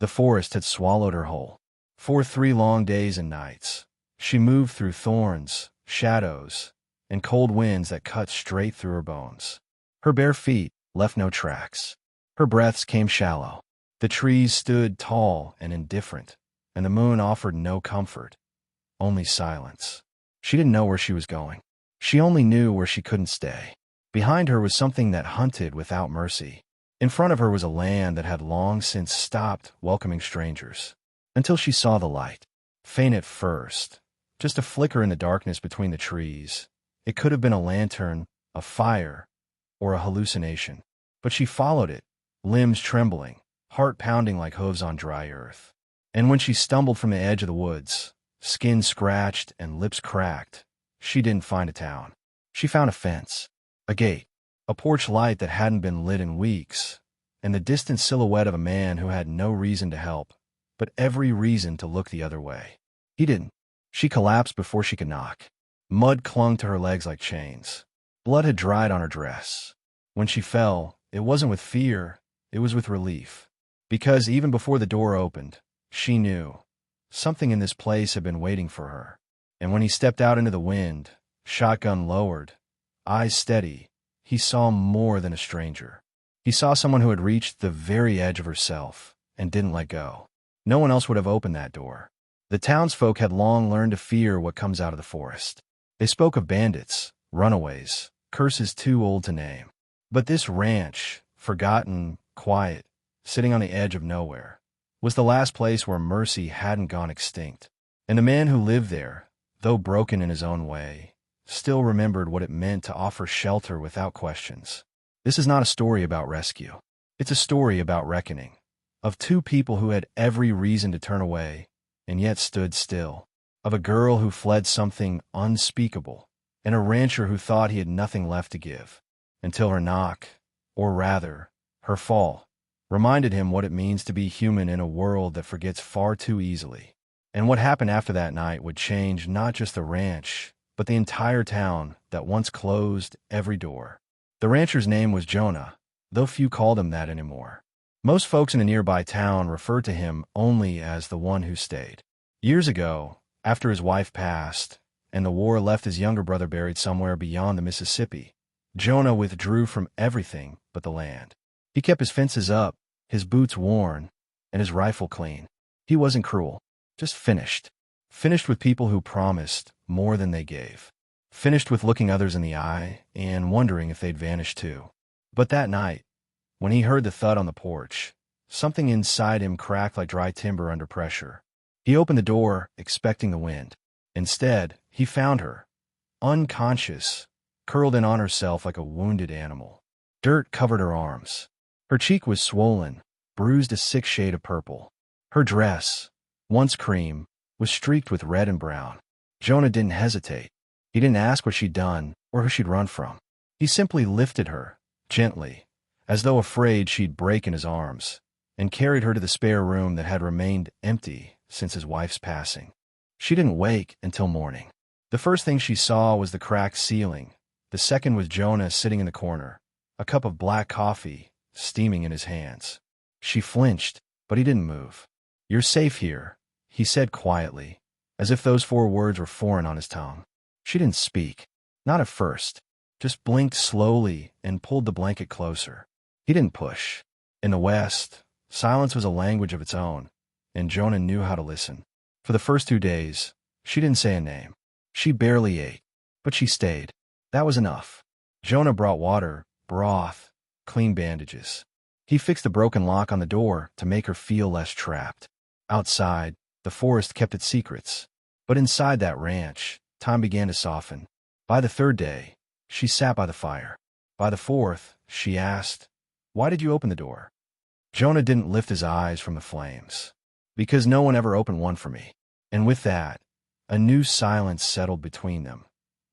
The forest had swallowed her whole. For 3 long days and nights, she moved through thorns, shadows, and cold winds that cut straight through her bones. Her bare feet left no tracks. Her breaths came shallow. The trees stood tall and indifferent, and the moon offered no comfort, only silence. She didn't know where she was going. She only knew where she couldn't stay. Behind her was something that hunted without mercy. In front of her was a land that had long since stopped welcoming strangers. Until she saw the light. Faint at first, just a flicker in the darkness between the trees. It could have been a lantern, a fire, or a hallucination. But she followed it, limbs trembling, heart pounding like hooves on dry earth. And when she stumbled from the edge of the woods, skin scratched and lips cracked, she didn't find a town. She found a fence, a gate, a porch light that hadn't been lit in weeks, and the distant silhouette of a man who had no reason to help, but every reason to look the other way. He didn't. She collapsed before she could knock. Mud clung to her legs like chains. Blood had dried on her dress. When she fell, it wasn't with fear, it was with relief. Because even before the door opened, she knew something in this place had been waiting for her. And when he stepped out into the wind, shotgun lowered, eyes steady, he saw more than a stranger. He saw someone who had reached the very edge of herself and didn't let go. No one else would have opened that door. The townsfolk had long learned to fear what comes out of the forest. They spoke of bandits, runaways, curses too old to name. But this ranch, forgotten, quiet, sitting on the edge of nowhere, was the last place where mercy hadn't gone extinct. And the man who lived there, though broken in his own way, still remembered what it meant to offer shelter without questions. This is not a story about rescue. It's a story about reckoning, of two people who had every reason to turn away, and yet stood still, of a girl who fled something unspeakable, and a rancher who thought he had nothing left to give, until her knock, or rather, her fall, reminded him what it means to be human in a world that forgets far too easily. And what happened after that night would change not just the ranch, but the entire town that once closed every door. The rancher's name was Jonah, though few called him that anymore. Most folks in a nearby town referred to him only as the one who stayed. Years ago, after his wife passed, and the war left his younger brother buried somewhere beyond the Mississippi, Jonah withdrew from everything but the land. He kept his fences up, his boots worn, and his rifle clean. He wasn't cruel, just finished. Finished with people who promised more than they gave. Finished with looking others in the eye and wondering if they'd vanish too. But that night, when he heard the thud on the porch, something inside him cracked like dry timber under pressure. He opened the door, expecting the wind. Instead, he found her, unconscious, curled in on herself like a wounded animal. Dirt covered her arms. Her cheek was swollen, bruised a sick shade of purple. Her dress, once cream, was streaked with red and brown. Jonah didn't hesitate. He didn't ask what she'd done or who she'd run from. He simply lifted her, gently, as though afraid she'd break in his arms, and carried her to the spare room that had remained empty since his wife's passing. She didn't wake until morning. The first thing she saw was the cracked ceiling. The second was Jonah sitting in the corner, a cup of black coffee steaming in his hands. She flinched, but he didn't move. "You're safe here," he said quietly, as if those 4 words were foreign on his tongue. She didn't speak, not at first, just blinked slowly and pulled the blanket closer. He didn't push. In the West, silence was a language of its own, and Jonah knew how to listen. For the first 2 days, she didn't say a name. She barely ate, but she stayed. That was enough. Jonah brought water, broth, clean bandages. He fixed the broken lock on the door to make her feel less trapped. Outside, the forest kept its secrets. But inside that ranch, time began to soften. By the 3rd day, she sat by the fire. By the 4th, she asked, "Why did you open the door?" Jonah didn't lift his eyes from the flames. "Because no one ever opened one for me." And with that, a new silence settled between them.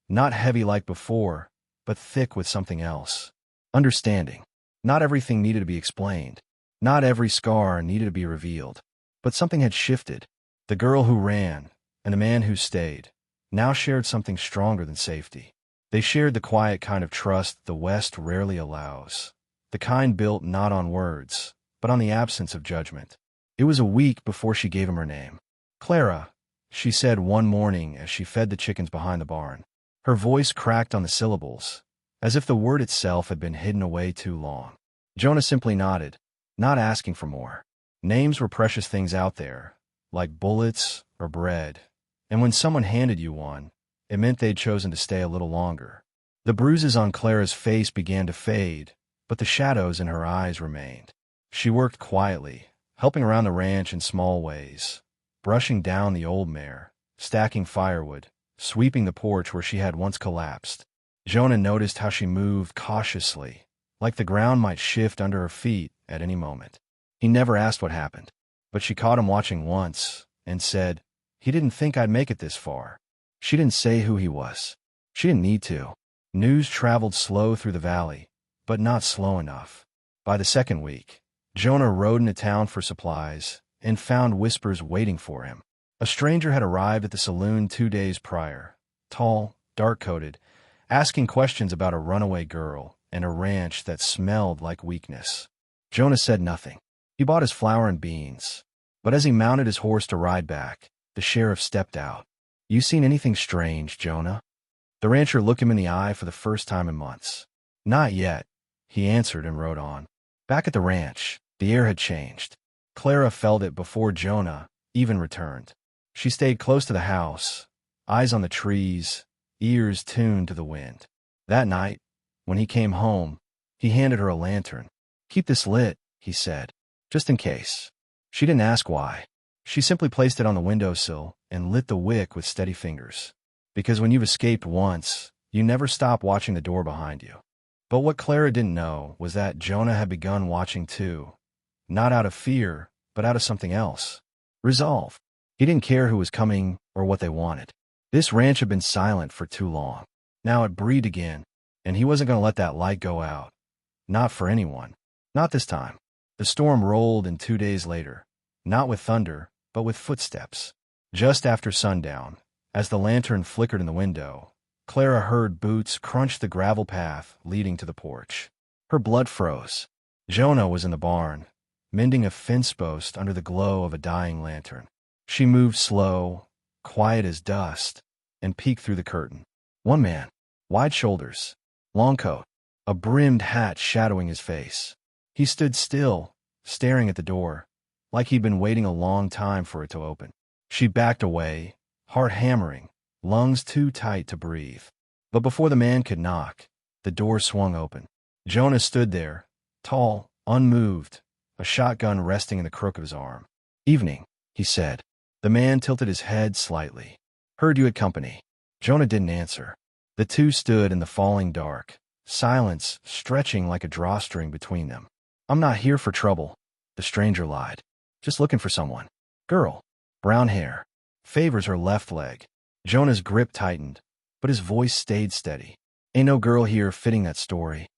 Not heavy like before, but thick with something else. Understanding. Not everything needed to be explained. Not every scar needed to be revealed. But something had shifted. The girl who ran, and the man who stayed, now shared something stronger than safety. They shared the quiet kind of trust the West rarely allows. The kind built not on words, but on the absence of judgment. It was a week before she gave him her name. Clara, she said one morning as she fed the chickens behind the barn. Her voice cracked on the syllables, as if the word itself had been hidden away too long. Jonah simply nodded, not asking for more. Names were precious things out there, like bullets or bread, and when someone handed you one, it meant they'd chosen to stay a little longer. The bruises on Clara's face began to fade, but the shadows in her eyes remained. She worked quietly, helping around the ranch in small ways, brushing down the old mare, stacking firewood, sweeping the porch where she had once collapsed. Jonah noticed how she moved cautiously, like the ground might shift under her feet at any moment. He never asked what happened, but she caught him watching once and said, "He didn't think I'd make it this far." She didn't say who he was. She didn't need to. News traveled slow through the valley, but not slow enough. By the second week, Jonah rode into town for supplies and found whispers waiting for him. A stranger had arrived at the saloon 2 days prior, tall, dark-coated, asking questions about a runaway girl and a ranch that smelled like weakness. Jonah said nothing. He bought his flour and beans, but as he mounted his horse to ride back, the sheriff stepped out. "You seen anything strange, Jonah?" The rancher looked him in the eye for the first time in months. "Not yet," he answered and rode on. Back at the ranch, the air had changed. Clara felt it before Jonah even returned. She stayed close to the house, eyes on the trees, ears tuned to the wind. That night, when he came home, he handed her a lantern. "Keep this lit," he said, "just in case." She didn't ask why. She simply placed it on the windowsill and lit the wick with steady fingers. Because when you've escaped once, you never stop watching the door behind you. But what Clara didn't know was that Jonah had begun watching too. Not out of fear, but out of something else. Resolve. He didn't care who was coming or what they wanted. This ranch had been silent for too long. Now it breathed again, and he wasn't going to let that light go out. Not for anyone. Not this time. The storm rolled in 2 days later, not with thunder, but with footsteps. Just after sundown, as the lantern flickered in the window, Clara heard boots crunch the gravel path leading to the porch. Her blood froze. Jonah was in the barn, mending a fence post under the glow of a dying lantern. She moved slow, quiet as dust, and peeked through the curtain. One man, wide shoulders, long coat, a brimmed hat shadowing his face. He stood still, staring at the door, like he'd been waiting a long time for it to open. She backed away, heart hammering, lungs too tight to breathe. But before the man could knock, the door swung open. Jonah stood there, tall, unmoved, a shotgun resting in the crook of his arm. "Evening," he said. The man tilted his head slightly. "Heard you had company." Jonah didn't answer. The two stood in the falling dark, silence stretching like a drawstring between them. "I'm not here for trouble," the stranger lied. "Just looking for someone. Girl. Brown hair. Favors her left leg." Jonah's grip tightened, but his voice stayed steady. "Ain't no girl here fitting that story."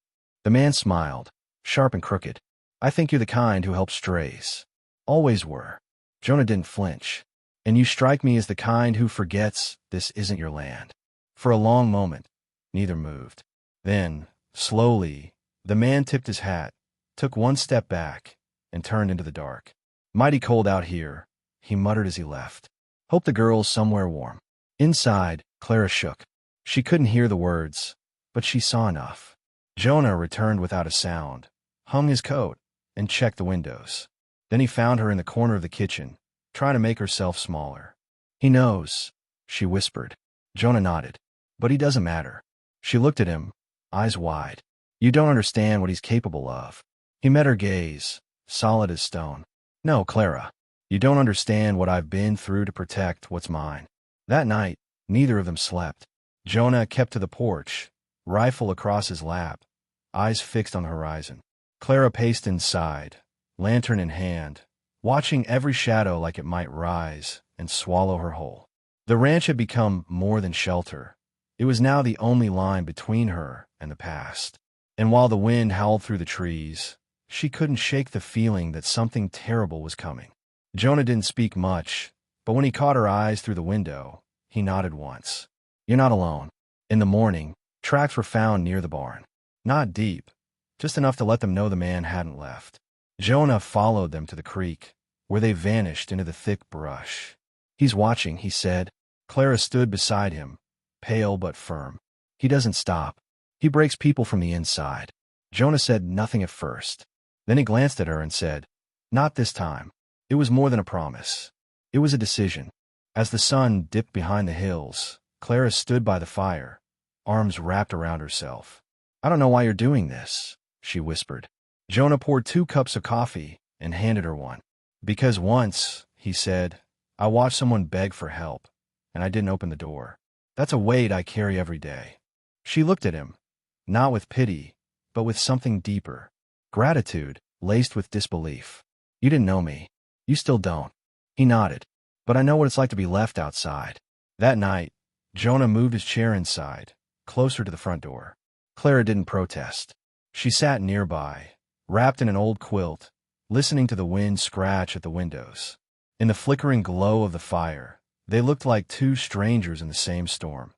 The man smiled, sharp and crooked. "I think you're the kind who helps strays. Always were." Jonah didn't flinch. "And you strike me as the kind who forgets this isn't your land." For a long moment, neither moved. Then, slowly, the man tipped his hat, took one step back, and turned into the dark. "Mighty cold out here," he muttered as he left. "Hope the girl's somewhere warm." Inside, Clara shook. She couldn't hear the words, but she saw enough. Jonah returned without a sound, hung his coat, and checked the windows. Then he found her in the corner of the kitchen, trying to make herself smaller. "He knows," she whispered. Jonah nodded. "But he doesn't matter." She looked at him, eyes wide. "You don't understand what he's capable of." He met her gaze, solid as stone. "No, Clara. You don't understand what I've been through to protect what's mine." That night, neither of them slept. Jonah kept to the porch, rifle across his lap, eyes fixed on the horizon. Clara paced inside, lantern in hand, watching every shadow like it might rise and swallow her whole. The ranch had become more than shelter. It was now the only line between her and the past. And while the wind howled through the trees, she couldn't shake the feeling that something terrible was coming. Jonah didn't speak much, but when he caught her eyes through the window, he nodded once. "You're not alone." In the morning, tracks were found near the barn. Not deep, just enough to let them know the man hadn't left. Jonah followed them to the creek, where they vanished into the thick brush. "He's watching," he said. Clara stood beside him, pale but firm. "He doesn't stop. He breaks people from the inside." Jonah said nothing at first. Then he glanced at her and said, "Not this time." It was more than a promise. It was a decision. As the sun dipped behind the hills, Clara stood by the fire, arms wrapped around herself. "I don't know why you're doing this," she whispered. Jonah poured 2 cups of coffee and handed her one. "Because once," he said, "I watched someone beg for help, and I didn't open the door. That's a weight I carry every day." She looked at him, not with pity, but with something deeper. Gratitude, laced with disbelief. "You didn't know me. You still don't." He nodded. "But I know what it's like to be left outside." That night, Jonah moved his chair inside, closer to the front door. Clara didn't protest. She sat nearby, wrapped in an old quilt, listening to the wind scratch at the windows. In the flickering glow of the fire, they looked like 2 strangers in the same storm.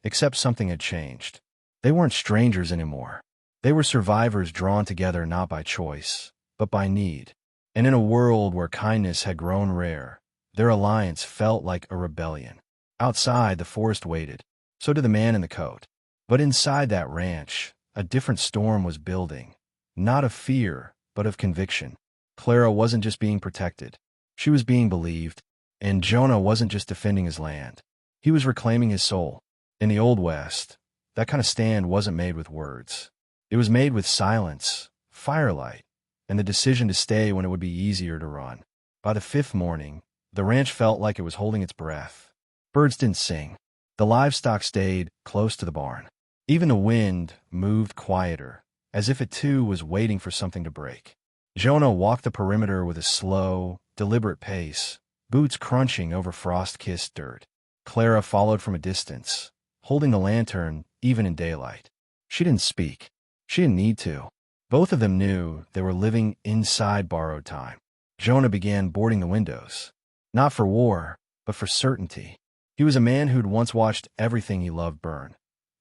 Except something had changed. They weren't strangers anymore. They were survivors drawn together not by choice, but by need. And in a world where kindness had grown rare, their alliance felt like a rebellion. Outside, the forest waited. So did the man in the coat. But inside that ranch, a different storm was building. Not of fear, but of conviction. Clara wasn't just being protected. She was being believed. And Jonah wasn't just defending his land. He was reclaiming his soul. In the Old West, that kind of stand wasn't made with words. It was made with silence, firelight, and the decision to stay when it would be easier to run. By the 5th morning, the ranch felt like it was holding its breath. Birds didn't sing. The livestock stayed close to the barn. Even the wind moved quieter, as if it too was waiting for something to break. Jonah walked the perimeter with a slow, deliberate pace, boots crunching over frost-kissed dirt. Clara followed from a distance, holding the lantern even in daylight. She didn't speak. She didn't need to. Both of them knew they were living inside borrowed time. Jonah began boarding the windows. Not for war, but for certainty. He was a man who'd once watched everything he loved burn.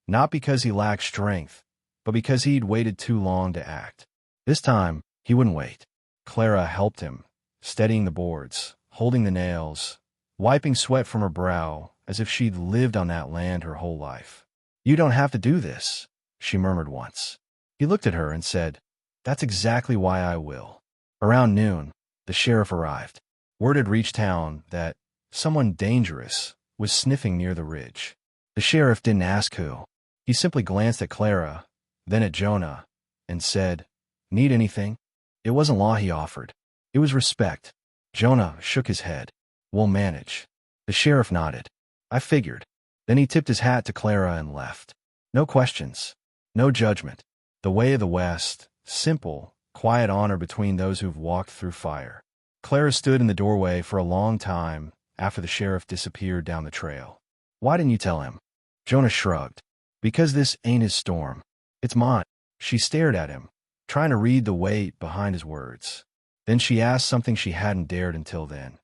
Not because he lacked strength, but because he'd waited too long to act. This time, he wouldn't wait. Clara helped him, steadying the boards, holding the nails, wiping sweat from her brow as if she'd lived on that land her whole life. "You don't have to do this," she murmured once. He looked at her and said, "That's exactly why I will." Around noon, the sheriff arrived. Word had reached town that someone dangerous was sniffing near the ridge. The sheriff didn't ask who. He simply glanced at Clara, then at Jonah, and said, "Need anything?" It wasn't law he offered. It was respect. Jonah shook his head. "We'll manage." The sheriff nodded. "I figured." Then he tipped his hat to Clara and left. No questions. No judgment. The way of the West, simple, quiet honor between those who've walked through fire. Clara stood in the doorway for a long time after the sheriff disappeared down the trail. "Why didn't you tell him?" Jonah shrugged. "Because this ain't his storm. It's mine." She stared at him, trying to read the weight behind his words. Then she asked something she hadn't dared until then.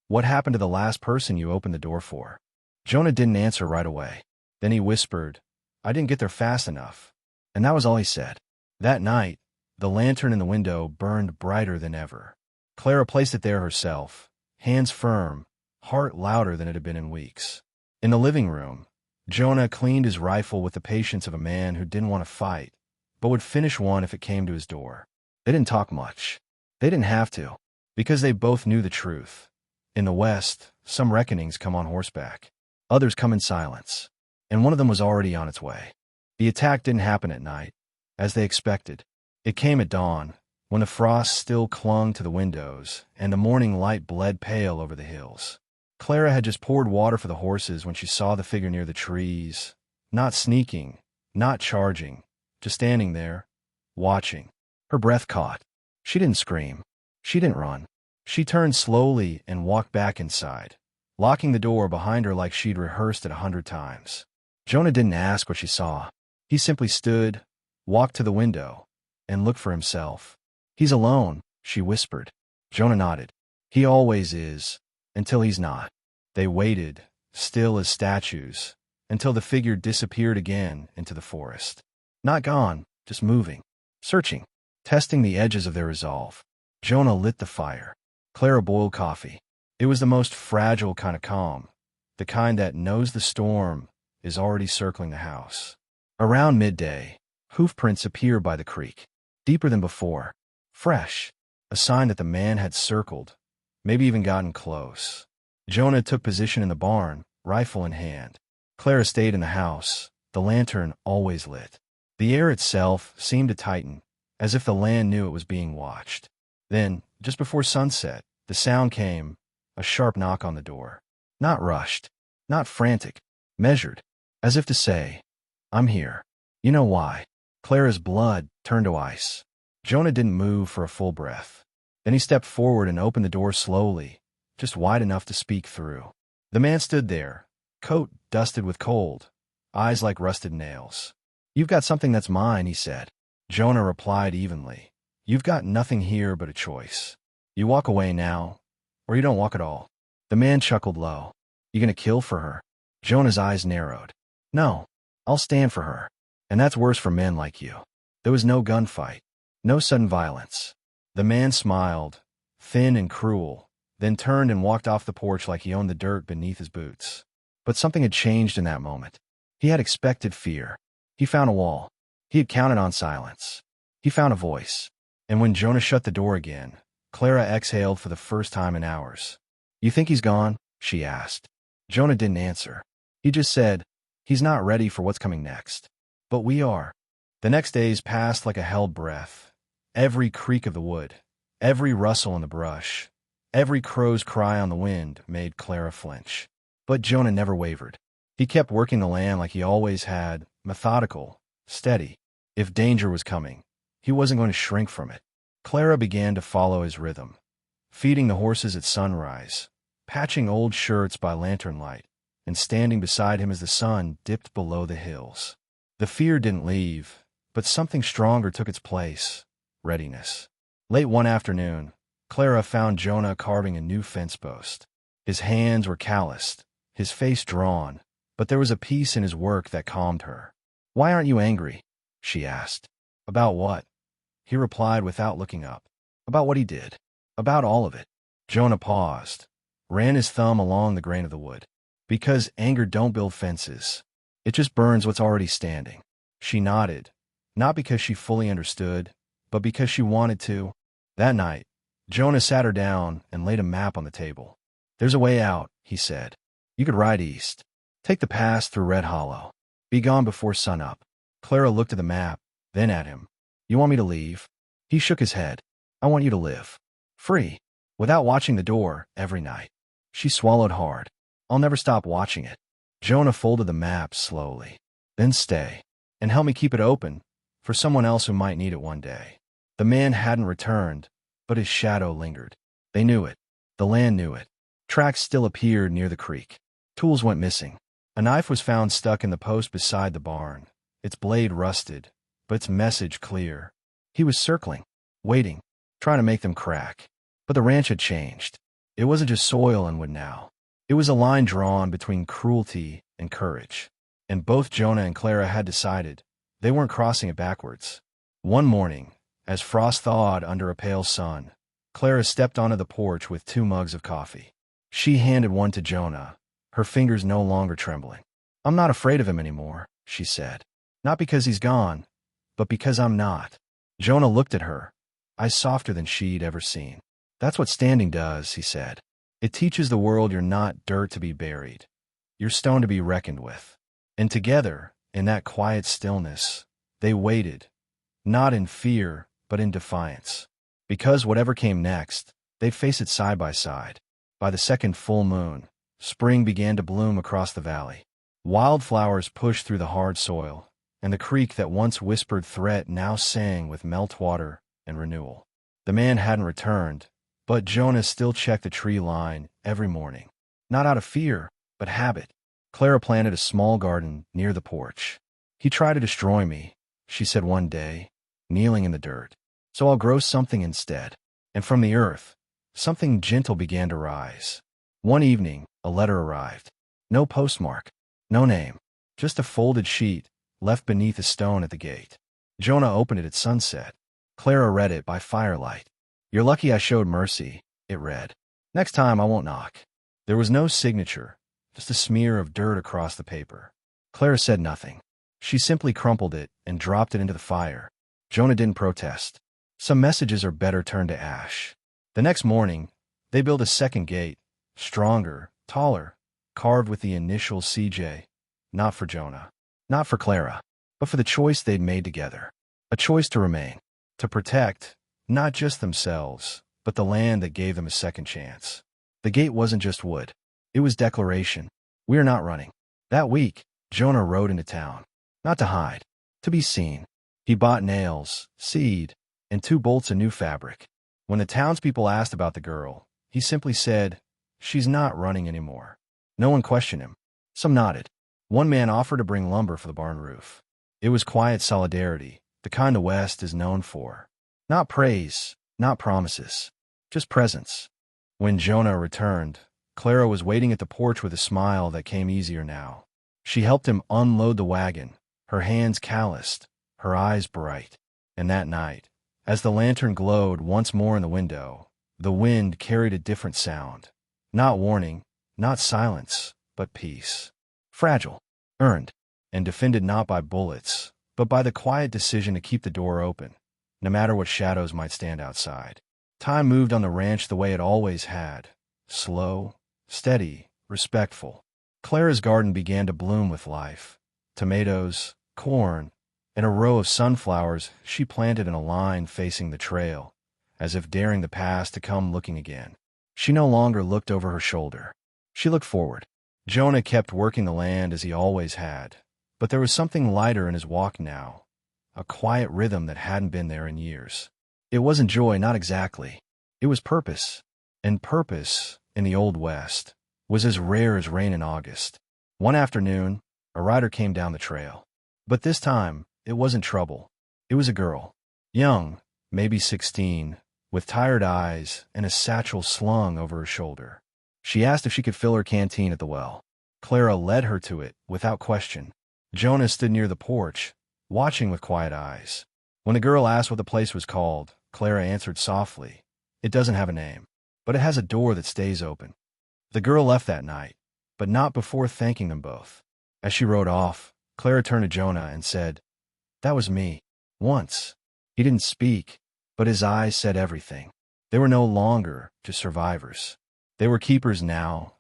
"What happened to the last person you opened the door for?" Jonah didn't answer right away. Then he whispered, "I didn't get there fast enough." And that was all he said. That night, the lantern in the window burned brighter than ever. Clara placed it there herself, hands firm, heart louder than it had been in weeks. In the living room, Jonah cleaned his rifle with the patience of a man who didn't want to fight, but would finish one if it came to his door. They didn't talk much. They didn't have to, because they both knew the truth. In the West, some reckonings come on horseback. Others come in silence. And one of them was already on its way. The attack didn't happen at night, as they expected. It came at dawn, when the frost still clung to the windows and the morning light bled pale over the hills. Clara had just poured water for the horses when she saw the figure near the trees, not sneaking, not charging, just standing there, watching. Her breath caught. She didn't scream. She didn't run. She turned slowly and walked back inside, locking the door behind her like she'd rehearsed it 100 times. Jonah didn't ask what she saw. He simply stood, walked to the window, and looked for himself. "He's alone," she whispered. Jonah nodded. "He always is, until he's not." They waited, still as statues, until the figure disappeared again into the forest. Not gone, just moving, searching, testing the edges of their resolve. Jonah lit the fire. Clara boiled coffee. It was the most fragile kind of calm, the kind that knows the storm is already circling the house. Around midday, hoof prints appeared by the creek, deeper than before, fresh, a sign that the man had circled, maybe even gotten close. Jonah took position in the barn, rifle in hand. Clara stayed in the house, the lantern always lit. The air itself seemed to tighten, as if the land knew it was being watched. Then, just before sunset, the sound came, a sharp knock on the door. Not rushed, not frantic, measured, as if to say, "I'm here." You know why? Clara's blood turned to ice. Jonah didn't move for a full breath. Then he stepped forward and opened the door slowly, just wide enough to speak through. The man stood there, coat dusted with cold, eyes like rusted nails. "You've got something that's mine," he said. Jonah replied evenly. "You've got nothing here but a choice. You walk away now, or you don't walk at all." The man chuckled low. "You gonna kill for her?" Jonah's eyes narrowed. "No, I'll stand for her. And that's worse for men like you." There was no gunfight, no sudden violence. The man smiled, thin and cruel, then turned and walked off the porch like he owned the dirt beneath his boots. But something had changed in that moment. He had expected fear. He found a wall. He had counted on silence. He found a voice. And when Jonah shut the door again, Clara exhaled for the first time in hours. "You think he's gone?" she asked. Jonah didn't answer. He just said, "He's not ready for what's coming next. But we are." The next days passed like a held breath. Every creak of the wood, every rustle in the brush, every crow's cry on the wind made Clara flinch. But Jonah never wavered. He kept working the land like he always had, methodical, steady. If danger was coming, he wasn't going to shrink from it. Clara began to follow his rhythm, feeding the horses at sunrise, patching old shirts by lantern light, and standing beside him as the sun dipped below the hills. The fear didn't leave, but something stronger took its place: readiness. Late one afternoon, Clara found Jonah carving a new fence post. His hands were calloused, his face drawn, but there was a peace in his work that calmed her. "Why aren't you angry?" she asked. "About what?" He replied without looking up. "About what he did. About all of it." Jonah paused, ran his thumb along the grain of the wood. "Because anger don't build fences. It just burns what's already standing." She nodded, not because she fully understood, but because she wanted to. That night, Jonah sat her down and laid a map on the table. "There's a way out," he said. "You could ride east. Take the pass through Red Hollow. Be gone before sunup." Clara looked at the map, then at him. "You want me to leave?" He shook his head. "I want you to live. Free. Without watching the door every night." She swallowed hard. "I'll never stop watching it." Jonah folded the map slowly. "Then stay. And help me keep it open for someone else who might need it one day." The man hadn't returned, but his shadow lingered. They knew it. The land knew it. Tracks still appeared near the creek. Tools went missing. A knife was found stuck in the post beside the barn, its blade rusted, but its message clear. He was circling, waiting, trying to make them crack. But the ranch had changed. It wasn't just soil and wood now. It was a line drawn between cruelty and courage. And both Jonah and Clara had decided they weren't crossing it backwards. One morning, as frost thawed under a pale sun, Clara stepped onto the porch with 2 mugs of coffee. She handed one to Jonah, her fingers no longer trembling. "I'm not afraid of him anymore," she said. "Not because he's gone, but because I'm not." Jonah looked at her, eyes softer than she'd ever seen. "That's what standing does," he said. "It teaches the world you're not dirt to be buried. You're stone to be reckoned with." And together, in that quiet stillness, they waited, not in fear, but in defiance. Because whatever came next, they'd face it side by side. By the second full moon, spring began to bloom across the valley. Wildflowers pushed through the hard soil, and the creek that once whispered threat now sang with meltwater and renewal. The man hadn't returned, but Jonah still checked the tree line every morning. Not out of fear, but habit. Clara planted a small garden near the porch. "He tried to destroy me," she said one day, kneeling in the dirt. "So I'll grow something instead." And from the earth, something gentle began to rise. One evening, a letter arrived. No postmark, no name, just a folded sheet left beneath a stone at the gate. Jonah opened it at sunset. Clara read it by firelight. "You're lucky I showed mercy. It read. Next time I won't knock. There was no signature, just a smear of dirt across the paper. Clara said nothing. She simply crumpled it and dropped it into the fire. Jonah didn't protest. Some messages are better turned to ash. The next morning, they built a second gate, stronger, taller, carved with the initials CJ, not for Jonah, not for Clara, but for the choice they'd made together. A choice to remain, to protect, not just themselves, but the land that gave them a second chance. The gate wasn't just wood. It was declaration. We are not running. That week, Jonah rode into town. Not to hide, to be seen. He bought nails, seed, and 2 bolts of new fabric. When the townspeople asked about the girl, he simply said, "She's not running anymore." No one questioned him. Some nodded. One man offered to bring lumber for the barn roof. It was quiet solidarity, the kind the West is known for. Not praise, not promises, just presence. When Jonah returned, Clara was waiting at the porch with a smile that came easier now. She helped him unload the wagon, her hands calloused, her eyes bright. And that night, as the lantern glowed once more in the window, the wind carried a different sound. Not warning, not silence, but peace. Fragile, earned, and defended not by bullets, but by the quiet decision to keep the door open, no matter what shadows might stand outside. Time moved on the ranch the way it always had. Slow, steady, respectful. Clara's garden began to bloom with life. Tomatoes, corn, and a row of sunflowers she planted in a line facing the trail, as if daring the past to come looking again. She no longer looked over her shoulder. She looked forward. Jonah kept working the land as he always had, but there was something lighter in his walk now, a quiet rhythm that hadn't been there in years. It wasn't joy, not exactly. It was purpose. And purpose, in the Old West, was as rare as rain in August. One afternoon, a rider came down the trail. But this time, it wasn't trouble. It was a girl. Young, maybe 16, with tired eyes and a satchel slung over her shoulder. She asked if she could fill her canteen at the well. Clara led her to it, without question. Jonah stood near the porch, watching with quiet eyes. When the girl asked what the place was called, Clara answered softly, "It doesn't have a name, but it has a door that stays open." The girl left that night, but not before thanking them both. As she rode off, Clara turned to Jonah and said, "That was me. Once." He didn't speak, but his eyes said everything. They were no longer just survivors. They were keepers now,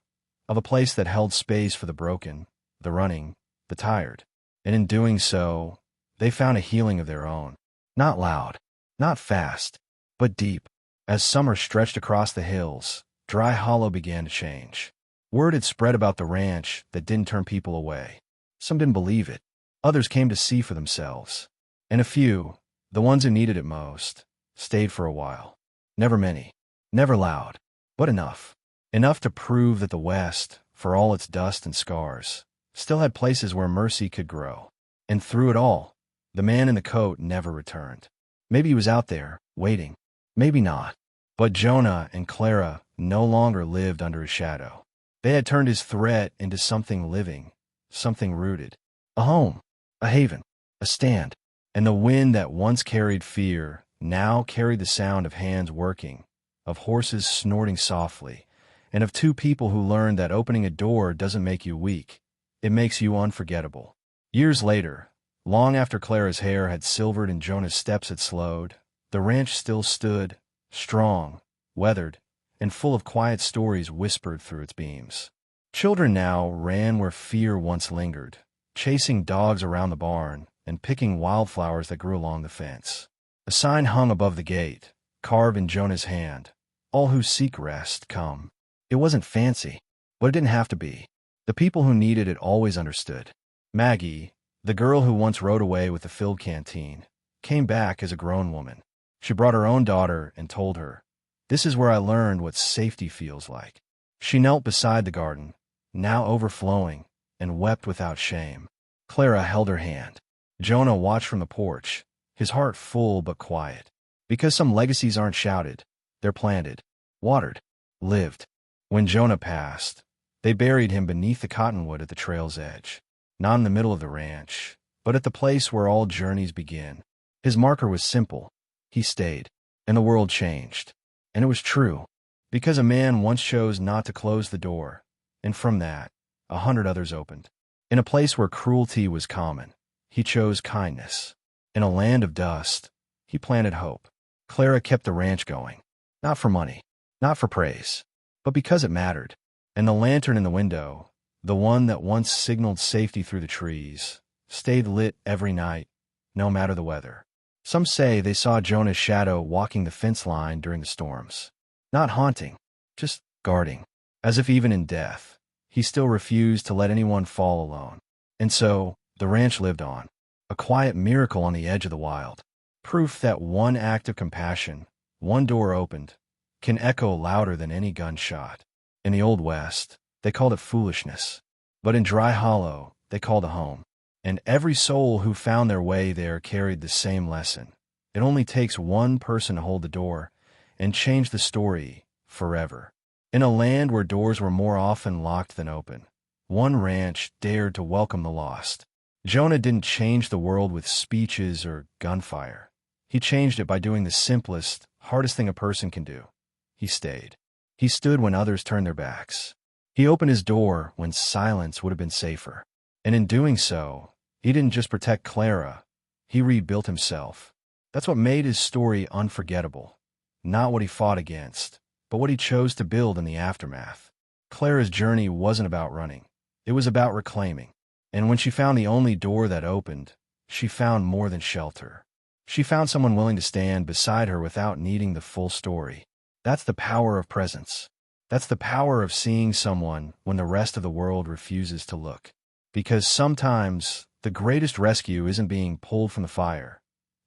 of a place that held space for the broken, the running, the tired. And in doing so, they found a healing of their own. Not loud, not fast, but deep. As summer stretched across the hills, Dry Hollow began to change. Word had spread about the ranch that didn't turn people away. Some didn't believe it. Others came to see for themselves. And a few, the ones who needed it most, stayed for a while. Never many, never loud, but enough. Enough to prove that the West, for all its dust and scars, still had places where mercy could grow. And through it all, the man in the coat never returned. Maybe he was out there, waiting. Maybe not. But Jonah and Clara no longer lived under his shadow. They had turned his threat into something living, something rooted. A home, a haven, a stand. And the wind that once carried fear now carried the sound of hands working, of horses snorting softly, and of 2 people who learned that opening a door doesn't make you weak. It makes you unforgettable. Years later, long after Clara's hair had silvered and Jonah's steps had slowed, the ranch still stood, strong, weathered, and full of quiet stories whispered through its beams. Children now ran where fear once lingered, chasing dogs around the barn and picking wildflowers that grew along the fence. A sign hung above the gate, carved in Jonah's hand, "All who seek rest, come." It wasn't fancy, but it didn't have to be. The people who needed it always understood. Maggie, the girl who once rode away with the filled canteen, came back as a grown woman. She brought her own daughter and told her, "This is where I learned what safety feels like." She knelt beside the garden, now overflowing, and wept without shame. Clara held her hand. Jonah watched from the porch, his heart full but quiet. Because some legacies aren't shouted, they're planted, watered, lived. When Jonah passed, they buried him beneath the cottonwood at the trail's edge. Not in the middle of the ranch, but at the place where all journeys begin. His marker was simple. He stayed, and the world changed. And it was true. Because a man once chose not to close the door, and from that, 100 others opened. In a place where cruelty was common, he chose kindness. In a land of dust, he planted hope. Clara kept the ranch going, not for money, not for praise, but because it mattered. And the lantern in the window, the one that once signaled safety through the trees, stayed lit every night, no matter the weather. Some say they saw Jonah's shadow walking the fence line during the storms. Not haunting, just guarding, as if even in death, he still refused to let anyone fall alone. And so, the ranch lived on, a quiet miracle on the edge of the wild. Proof that one act of compassion, one door opened, can echo louder than any gunshot. In the Old West, they called it foolishness. But in Dry Hollow, they called it home. And every soul who found their way there carried the same lesson. It only takes one person to hold the door and change the story forever. In a land where doors were more often locked than open, one ranch dared to welcome the lost. Jonah didn't change the world with speeches or gunfire. He changed it by doing the simplest, hardest thing a person can do. He stayed. He stood when others turned their backs. He opened his door when silence would have been safer. And in doing so, he didn't just protect Clara, he rebuilt himself. That's what made his story unforgettable. Not what he fought against, but what he chose to build in the aftermath. Clara's journey wasn't about running. It was about reclaiming. And when she found the only door that opened, she found more than shelter. She found someone willing to stand beside her without needing the full story. That's the power of presence. That's the power of seeing someone when the rest of the world refuses to look. Because sometimes the greatest rescue isn't being pulled from the fire.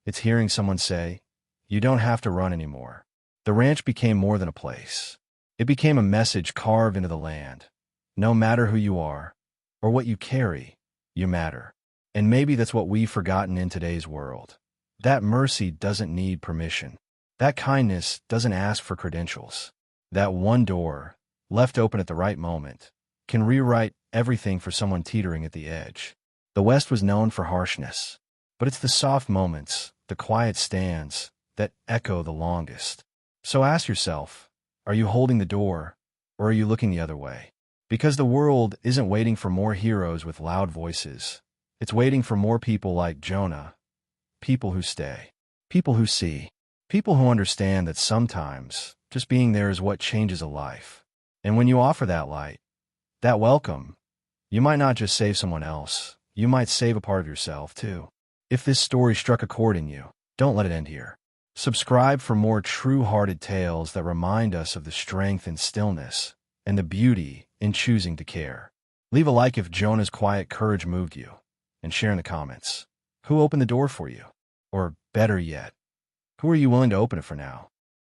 It's hearing someone say, "You don't have to run anymore." The ranch became more than a place. It became a message carved into the land. No matter who you are, or what you carry, you matter. And maybe that's what we've forgotten in today's world. That mercy doesn't need permission. That kindness doesn't ask for credentials. That one door, left open at the right moment, can rewrite everything for someone teetering at the edge. The West was known for harshness, but it's the soft moments, the quiet stands, that echo the longest. So ask yourself, are you holding the door, or are you looking the other way? Because the world isn't waiting for more heroes with loud voices. It's waiting for more people like Jonah. People who stay. People who see. People who understand that sometimes just being there is what changes a life. And when you offer that light, that welcome, you might not just save someone else, you might save a part of yourself too. If this story struck a chord in you, don't let it end here. Subscribe for more true-hearted tales that remind us of the strength in stillness and the beauty in choosing to care. Leave a like if Jonah's quiet courage moved you, and share in the comments. Who opened the door for you? Or better yet, who are you willing to open it for now?